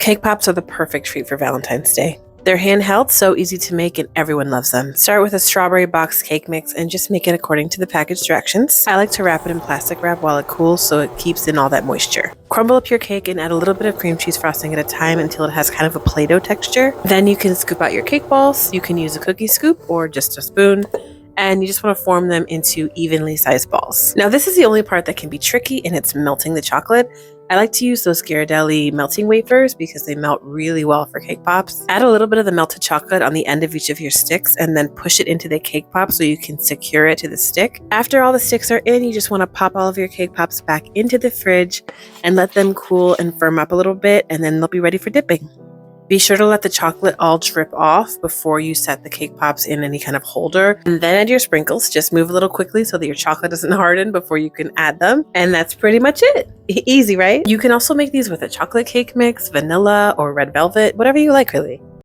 Cake pops are the perfect treat for Valentine's Day. They're handheld, so easy to make, and everyone loves them. Start with a strawberry box cake mix and just make it according to the package directions. I like to wrap it in plastic wrap while it cools so it keeps in all that moisture. Crumble up your cake and add a little bit of cream cheese frosting at a time until it has kind of a Play-Doh texture. Then you can scoop out your cake balls. You can use a cookie scoop or just a spoon. And you just want to form them into evenly sized balls. Now, this is the only part that can be tricky, and it's melting the chocolate. I like to use those Ghirardelli melting wafers because they melt really well for cake pops. Add a little bit of the melted chocolate on the end of each of your sticks and then push it into the cake pop so you can secure it to the stick. After all the sticks are in, you just want to pop all of your cake pops back into the fridge and let them cool and firm up a little bit, and then they'll be ready for dipping. Be sure to let the chocolate all drip off before you set the cake pops in any kind of holder. And then add your sprinkles. Just move a little quickly so that your chocolate doesn't harden before you can add them. And that's pretty much it. Easy, right? You can also make these with a chocolate cake mix, vanilla, or red velvet, whatever you like, really.